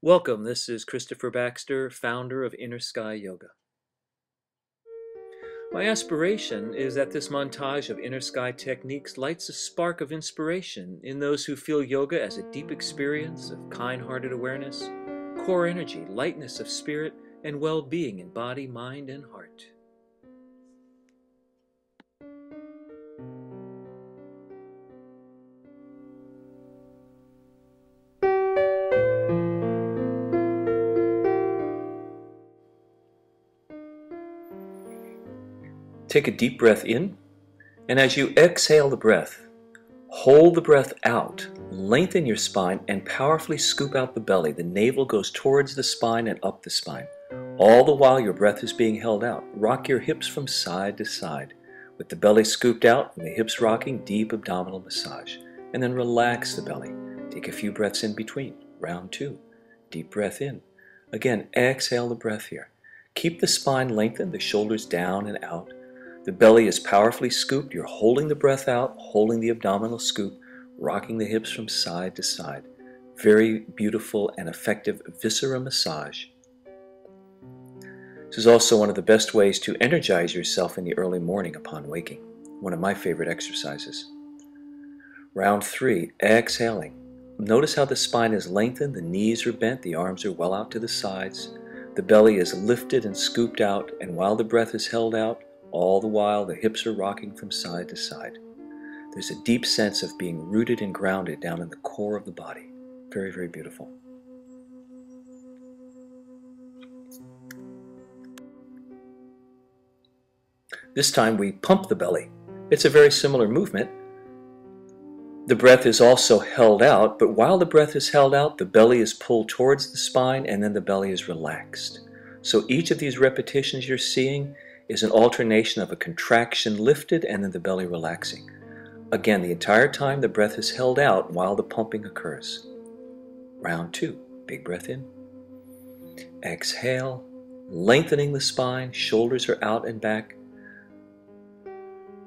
Welcome, this is Christopher Baxter, founder of InnerSky Yoga. My aspiration is that this montage of InnerSky techniques lights a spark of inspiration in those who feel yoga as a deep experience of kind-hearted awareness, core energy, lightness of spirit, and well-being in body, mind, and heart. Take a deep breath in, and as you exhale the breath, hold the breath out, lengthen your spine, and powerfully scoop out the belly. The navel goes towards the spine and up the spine. All the while your breath is being held out. Rock your hips from side to side. With the belly scooped out and the hips rocking, deep abdominal massage. And then relax the belly. Take a few breaths in between. Round 2. Deep breath in. Again, exhale the breath here. Keep the spine lengthened, the shoulders down and out. The belly is powerfully scooped. You're holding the breath out, holding the abdominal scoop, rocking the hips from side to side. Very beautiful and effective viscera massage. This is also one of the best ways to energize yourself in the early morning upon waking. One of my favorite exercises. Round 3, exhaling. Notice how the spine is lengthened, the knees are bent, the arms are well out to the sides. The belly is lifted and scooped out, and while the breath is held out, all the while the hips are rocking from side to side. There's a deep sense of being rooted and grounded down in the core of the body. Very, very beautiful. This time we pump the belly. It's a very similar movement. The breath is also held out, but while the breath is held out, the belly is pulled towards the spine and then the belly is relaxed. So each of these repetitions you're seeing is an alternation of a contraction lifted and then the belly relaxing. Again, the entire time the breath is held out while the pumping occurs. Round 2, big breath in. Exhale, lengthening the spine, shoulders are out and back.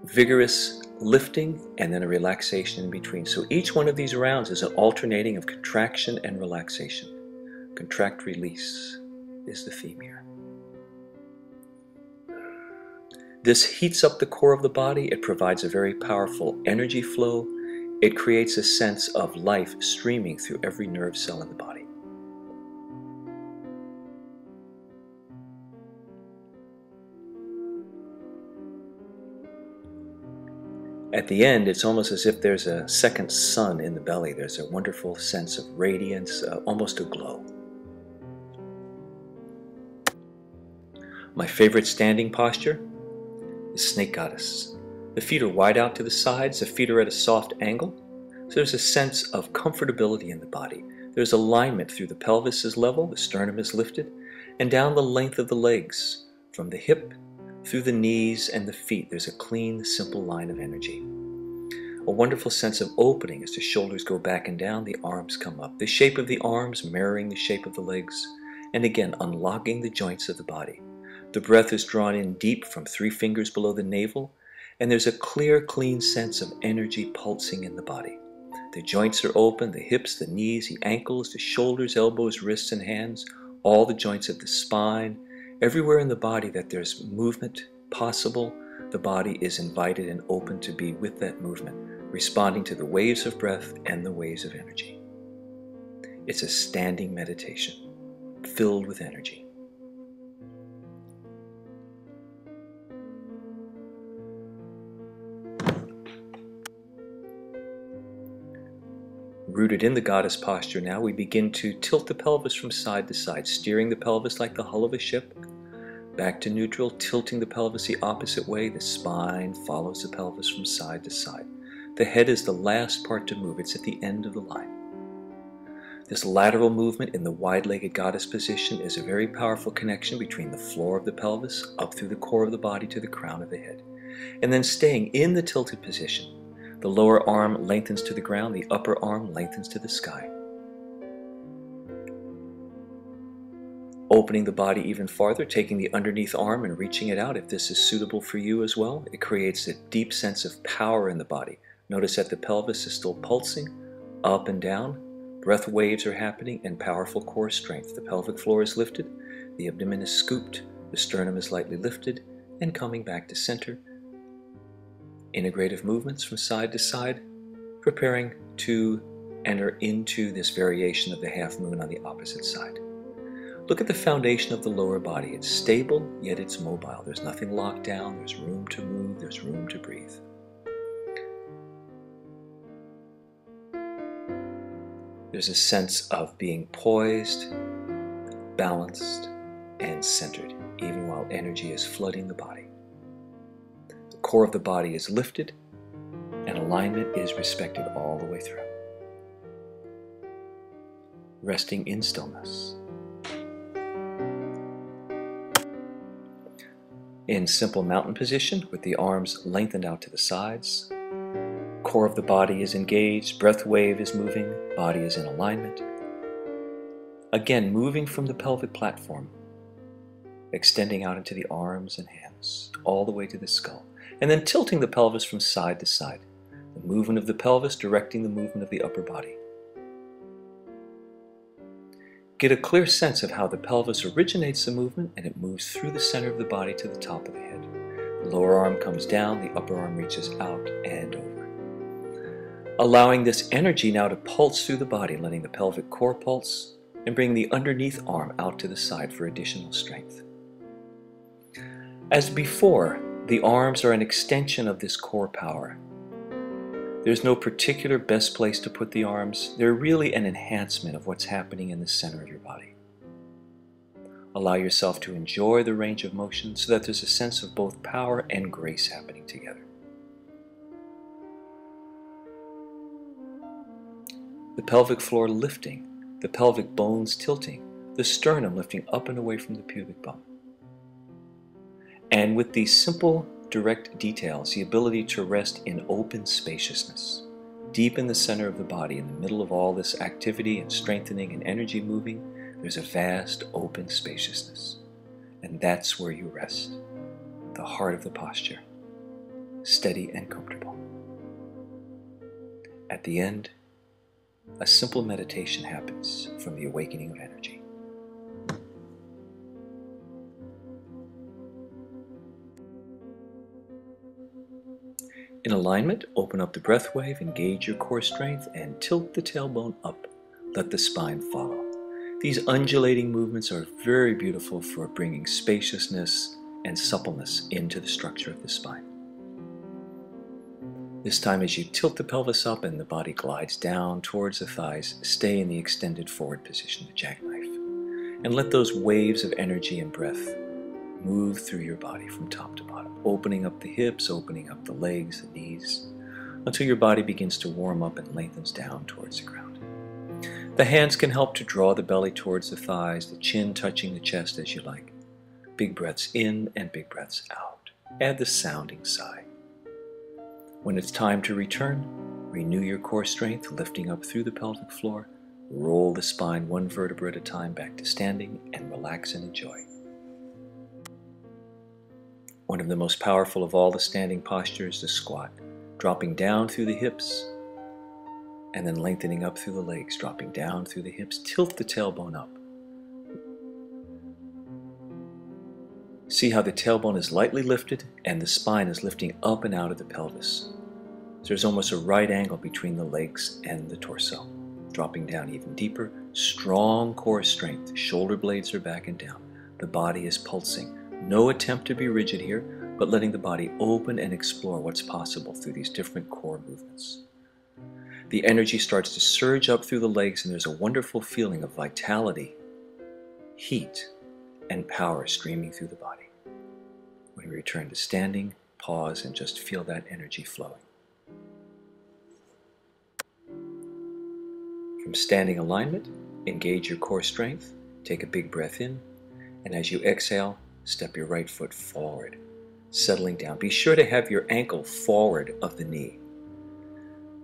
Vigorous lifting and then a relaxation in between. So each one of these rounds is an alternating of contraction and relaxation. Contract, release is the theme here. This heats up the core of the body. It provides a very powerful energy flow. It creates a sense of life streaming through every nerve cell in the body. At the end, it's almost as if there's a second sun in the belly. There's a wonderful sense of radiance, almost a glow. My favorite standing posture is Snake Goddess. The feet are wide out to the sides, the feet are at a soft angle. So there's a sense of comfortability in the body. There's alignment through the pelvis is level, the sternum is lifted, and down the length of the legs, from the hip through the knees and the feet. There's a clean, simple line of energy. A wonderful sense of opening as the shoulders go back and down, the arms come up. The shape of the arms mirroring the shape of the legs, and again unlocking the joints of the body. The breath is drawn in deep from 3 fingers below the navel, and there's a clear, clean sense of energy pulsing in the body. The joints are open, the hips, the knees, the ankles, the shoulders, elbows, wrists, and hands, all the joints of the spine. Everywhere in the body that there's movement possible, the body is invited and open to be with that movement, responding to the waves of breath and the waves of energy. It's a standing meditation filled with energy. Rooted in the goddess posture now, we begin to tilt the pelvis from side to side, steering the pelvis like the hull of a ship. Back to neutral, tilting the pelvis the opposite way. The spine follows the pelvis from side to side. The head is the last part to move. It's at the end of the line. This lateral movement in the wide-legged goddess position is a very powerful connection between the floor of the pelvis up through the core of the body to the crown of the head. And then staying in the tilted position. The lower arm lengthens to the ground, the upper arm lengthens to the sky. Opening the body even farther, taking the underneath arm and reaching it out if this is suitable for you as well. It creates a deep sense of power in the body. Notice that the pelvis is still pulsing up and down, Breath waves are happening and powerful core strength. The pelvic floor is lifted, the abdomen is scooped, the sternum is lightly lifted and coming back to center. Integrative movements from side to side, preparing to enter into this variation of the half moon on the opposite side. Look at the foundation of the lower body. It's stable, yet it's mobile. There's nothing locked down. There's room to move. There's room to breathe. There's a sense of being poised, balanced, and centered, even while energy is flooding the body. The core of the body is lifted, and alignment is respected all the way through. Resting in stillness. In simple mountain position with the arms lengthened out to the sides. Core of the body is engaged, breath wave is moving, body is in alignment. Again, moving from the pelvic platform, extending out into the arms and hands, all the way to the skull, and then tilting the pelvis from side to side. The movement of the pelvis directing the movement of the upper body. Get a clear sense of how the pelvis originates the movement and it moves through the center of the body to the top of the head. The lower arm comes down, the upper arm reaches out and over. Allowing this energy now to pulse through the body, letting the pelvic core pulse and bring the underneath arm out to the side for additional strength. As before, the arms are an extension of this core power. There's no particular best place to put the arms. They're really an enhancement of what's happening in the center of your body. Allow yourself to enjoy the range of motion so that there's a sense of both power and grace happening together. The pelvic floor lifting, the pelvic bones tilting, the sternum lifting up and away from the pubic bone. And with these simple, direct details, the ability to rest in open spaciousness, deep in the center of the body, in the middle of all this activity and strengthening and energy moving, there's a vast open spaciousness. And that's where you rest, the heart of the posture, steady and comfortable. At the end, a simple meditation happens from the awakening of energy. In alignment, open up the breath wave, engage your core strength, and tilt the tailbone up. Let the spine follow. These undulating movements are very beautiful for bringing spaciousness and suppleness into the structure of the spine. This time, as you tilt the pelvis up and the body glides down towards the thighs, stay in the extended forward position, the jackknife, and let those waves of energy and breath move through your body from top to bottom, opening up the hips, opening up the legs, the knees, until your body begins to warm up and lengthens down towards the ground. The hands can help to draw the belly towards the thighs, the chin touching the chest as you like. Big breaths in and big breaths out. Add the sounding sigh. When it's time to return, renew your core strength, lifting up through the pelvic floor. Roll the spine one vertebra at a time back to standing and relax and enjoy. One of the most powerful of all the standing postures, the squat, dropping down through the hips and then lengthening up through the legs, dropping down through the hips, tilt the tailbone up. See how the tailbone is lightly lifted and the spine is lifting up and out of the pelvis. So there's almost a right angle between the legs and the torso. Dropping down even deeper, strong core strength, shoulder blades are back and down. The body is pulsing. No attempt to be rigid here, but letting the body open and explore what's possible through these different core movements. The energy starts to surge up through the legs and there's a wonderful feeling of vitality, heat, and power streaming through the body. When we return to standing, pause and just feel that energy flowing. From standing alignment, engage your core strength, take a big breath in, and as you exhale, step your right foot forward, settling down. Be sure to have your ankle forward of the knee.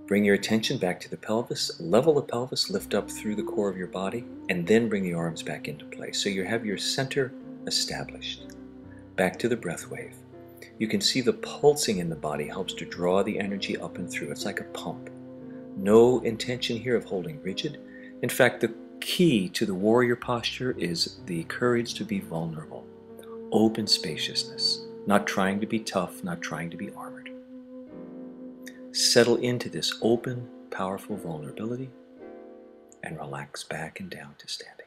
Bring your attention back to the pelvis, level the pelvis, lift up through the core of your body, and then bring the arms back into place. So you have your center established. Back to the breath wave. You can see the pulsing in the body helps to draw the energy up and through. It's like a pump. No intention here of holding rigid, In fact, the key to the warrior posture is the courage to be vulnerable, open spaciousness, not trying to be tough, not trying to be armored. Settle into this open, powerful vulnerability and relax back and down to standing.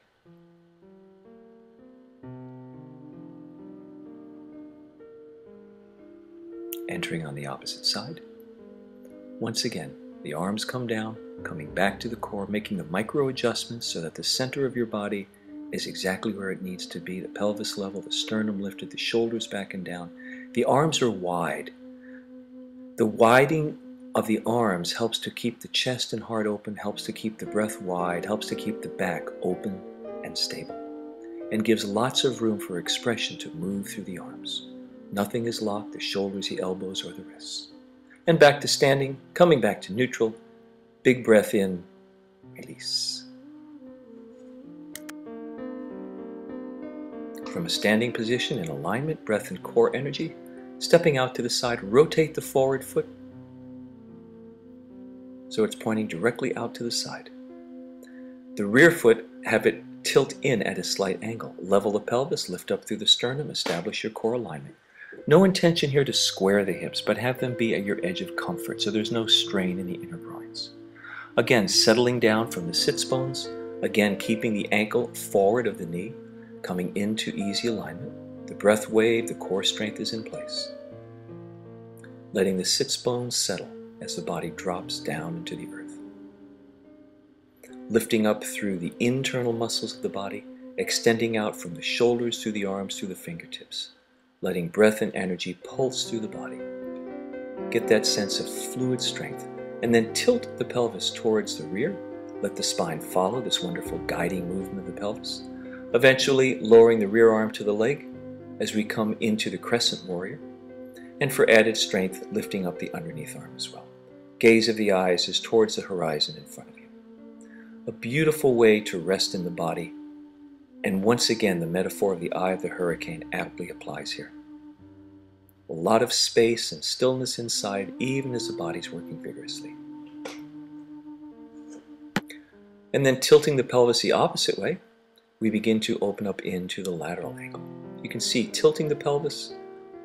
Entering on the opposite side. Once again, the arms come down, coming back to the core, making the micro adjustments so that the center of your body is exactly where it needs to be, the pelvis level, the sternum lifted, the shoulders back and down. The arms are wide. The widening of the arms helps to keep the chest and heart open, helps to keep the breath wide, helps to keep the back open and stable, and gives lots of room for expression to move through the arms. Nothing is locked, the shoulders, the elbows, or the wrists. And back to standing, coming back to neutral. Big breath in, release. From a standing position in alignment, breath and core energy, stepping out to the side, rotate the forward foot so it's pointing directly out to the side. The rear foot, have it tilt in at a slight angle. Level the pelvis, lift up through the sternum, establish your core alignment. No intention here to square the hips, but have them be at your edge of comfort so there's no strain in the inner groins. Again, settling down from the sits bones, again keeping the ankle forward of the knee, coming into easy alignment. The breath wave, the core strength is in place. Letting the sits bones settle as the body drops down into the earth. Lifting up through the internal muscles of the body, extending out from the shoulders through the arms through the fingertips. Letting breath and energy pulse through the body. Get that sense of fluid strength, and then tilt the pelvis towards the rear. Let the spine follow this wonderful guiding movement of the pelvis. Eventually lowering the rear arm to the leg as we come into the crescent warrior. And for added strength, lifting up the underneath arm as well. Gaze of the eyes is towards the horizon in front of you. A beautiful way to rest in the body. And once again, the metaphor of the eye of the hurricane aptly applies here. A lot of space and stillness inside, even as the body's working vigorously. And then tilting the pelvis the opposite way, we begin to open up into the lateral angle. You can see tilting the pelvis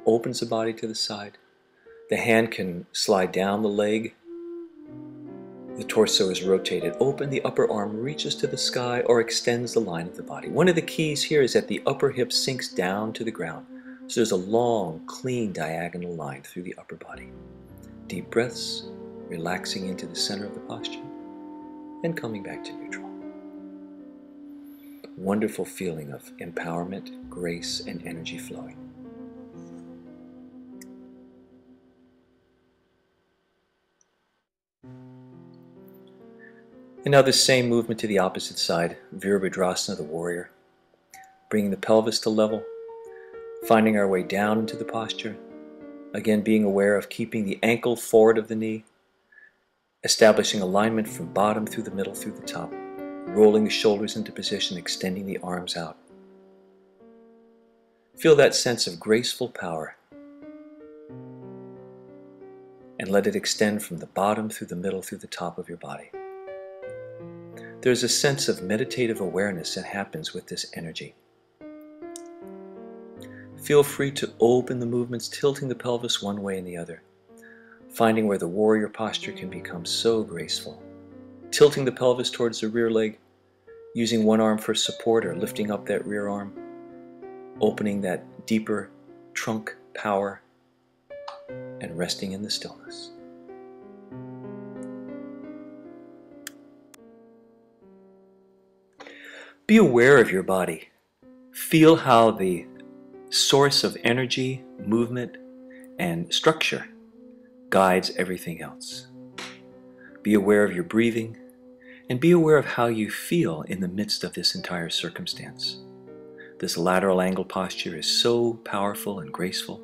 opens the body to the side. The hand can slide down the leg. The torso is rotated open. The upper arm reaches to the sky or extends the line of the body. One of the keys here is that the upper hip sinks down to the ground. So there's a long, clean diagonal line through the upper body. Deep breaths, relaxing into the center of the posture, and coming back to neutral. Wonderful feeling of empowerment, grace, and energy flowing. And now the same movement to the opposite side, Virabhadrasana, the warrior. Bringing the pelvis to level, finding our way down into the posture. Again, being aware of keeping the ankle forward of the knee, establishing alignment from bottom through the middle through the top, rolling the shoulders into position, extending the arms out. Feel that sense of graceful power and let it extend from the bottom through the middle through the top of your body. There's a sense of meditative awareness that happens with this energy. Feel free to open the movements, tilting the pelvis one way and the other, finding where the warrior posture can become so graceful. Tilting the pelvis towards the rear leg, using one arm for support or lifting up that rear arm, opening that deeper trunk power, and resting in the stillness. Be aware of your body. Feel how the source of energy, movement, and structure guides everything else. Be aware of your breathing, and be aware of how you feel in the midst of this entire circumstance. This lateral angle posture is so powerful and graceful.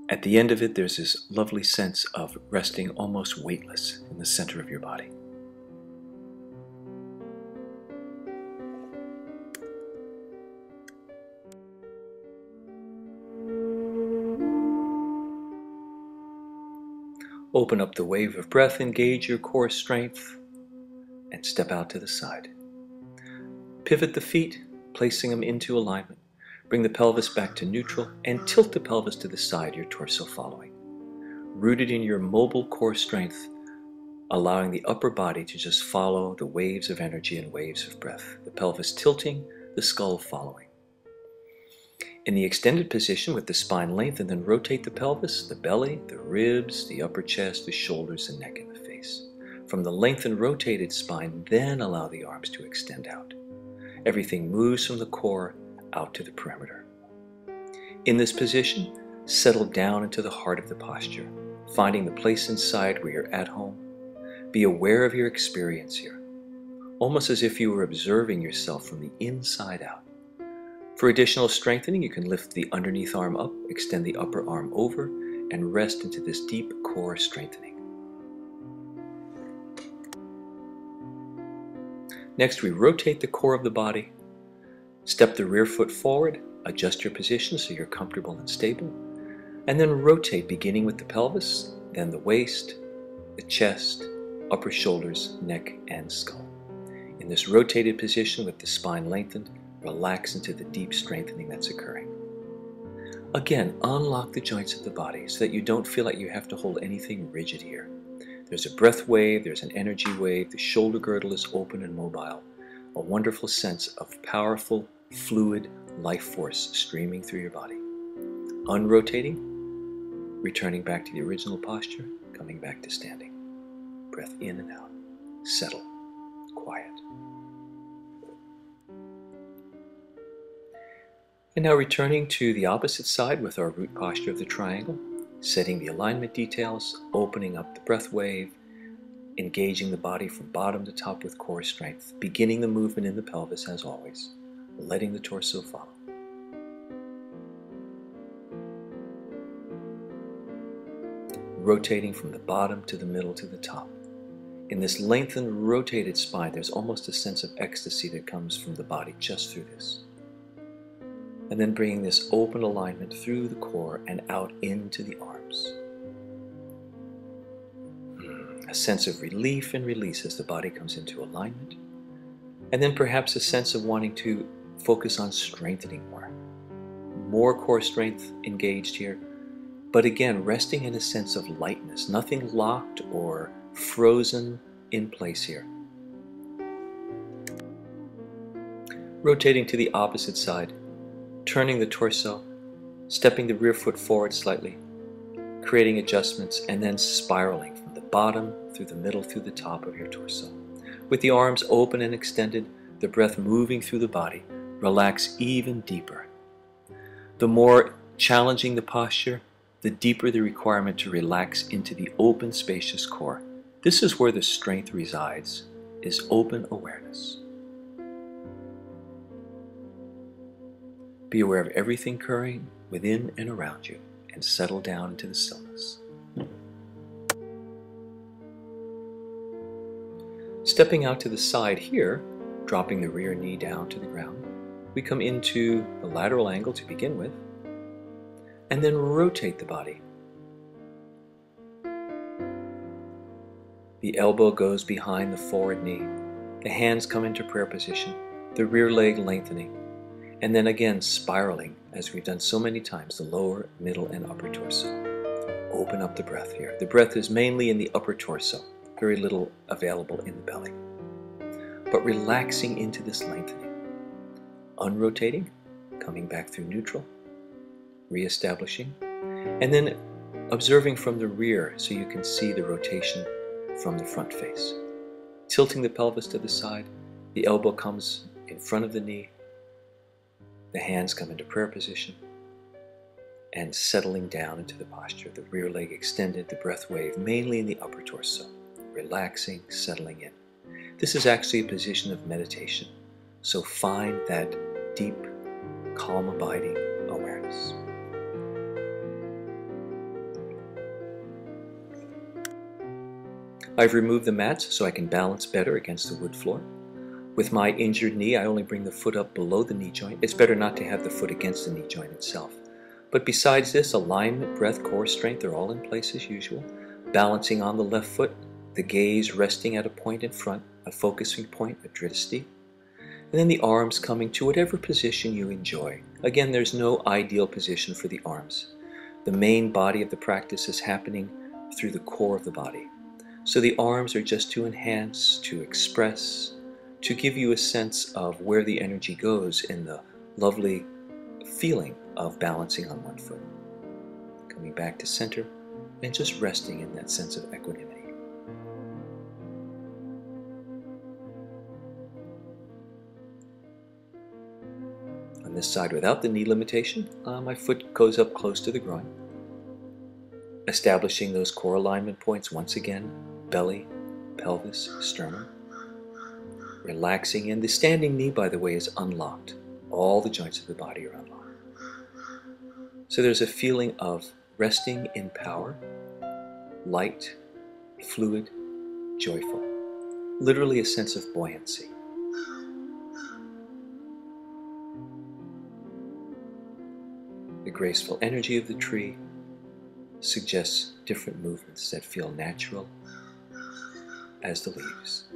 At the end of it, there's this lovely sense of resting almost weightless in the center of your body. Open up the wave of breath, engage your core strength, and step out to the side. Pivot the feet, placing them into alignment. Bring the pelvis back to neutral and tilt the pelvis to the side, your torso following. Rooted in your mobile core strength, allowing the upper body to just follow the waves of energy and waves of breath. The pelvis tilting, the skull following. In the extended position with the spine lengthened, then rotate the pelvis, the belly, the ribs, the upper chest, the shoulders, the neck, and the face. From the lengthened, rotated spine, then allow the arms to extend out. Everything moves from the core out to the perimeter. In this position, settle down into the heart of the posture, finding the place inside where you're at home. Be aware of your experience here, almost as if you were observing yourself from the inside out. For additional strengthening, you can lift the underneath arm up, extend the upper arm over, and rest into this deep core strengthening. Next, we rotate the core of the body. Step the rear foot forward, adjust your position so you're comfortable and stable, and then rotate, beginning with the pelvis, then the waist, the chest, upper shoulders, neck, and skull. In this rotated position with the spine lengthened, relax into the deep strengthening that's occurring. Again, unlock the joints of the body so that you don't feel like you have to hold anything rigid here. There's a breath wave, there's an energy wave, the shoulder girdle is open and mobile. A wonderful sense of powerful, fluid life force streaming through your body. Unrotating, returning back to the original posture, coming back to standing. Breath in and out. Settle. Quiet. And now returning to the opposite side with our root posture of the triangle, setting the alignment details, opening up the breath wave, engaging the body from bottom to top with core strength, beginning the movement in the pelvis as always, letting the torso follow. Rotating from the bottom to the middle to the top. In this lengthened, rotated spine, there's almost a sense of ecstasy that comes from the body just through this. And then bringing this open alignment through the core and out into the arms. A sense of relief and release as the body comes into alignment. And then perhaps a sense of wanting to focus on strengthening more. More core strength engaged here. But again, resting in a sense of lightness. Nothing locked or frozen in place here. Rotating to the opposite side. Turning the torso, stepping the rear foot forward slightly, creating adjustments, and then spiraling from the bottom through the middle through the top of your torso. With the arms open and extended, the breath moving through the body, relax even deeper. The more challenging the posture, the deeper the requirement to relax into the open, spacious core. This is where the strength resides, is open awareness. Be aware of everything occurring within and around you and settle down into the stillness. Stepping out to the side here, dropping the rear knee down to the ground, we come into the lateral angle to begin with, and then rotate the body. The elbow goes behind the forward knee, the hands come into prayer position, the rear leg lengthening, and then again spiraling, as we've done so many times, the lower, middle, and upper torso. Open up the breath here. The breath is mainly in the upper torso, very little available in the belly. But relaxing into this lengthening. Unrotating, coming back through neutral, reestablishing, and then observing from the rear so you can see the rotation from the front face. Tilting the pelvis to the side, the elbow comes in front of the knee, the hands come into prayer position, and settling down into the posture. The rear leg extended, the breath wave mainly in the upper torso, relaxing, settling in. This is actually a position of meditation, so find that deep, calm, abiding awareness. I've removed the mats so I can balance better against the wood floor. With my injured knee, I only bring the foot up below the knee joint. It's better not to have the foot against the knee joint itself. But besides this, alignment, breath, core strength are all in place as usual. Balancing on the left foot, the gaze resting at a point in front, a focusing point, a drishti. And then the arms coming to whatever position you enjoy. Again, there's no ideal position for the arms. The main body of the practice is happening through the core of the body. So the arms are just to enhance, to express, to give you a sense of where the energy goes in the lovely feeling of balancing on one foot. Coming back to center and just resting in that sense of equanimity. On this side, without the knee limitation, my foot goes up close to the groin. Establishing those core alignment points once again, belly, pelvis, sternum. Relaxing in. The standing knee, by the way, is unlocked. All the joints of the body are unlocked. So there's a feeling of resting in power, light, fluid, joyful. Literally a sense of buoyancy. The graceful energy of the tree suggests different movements that feel natural as the leaves.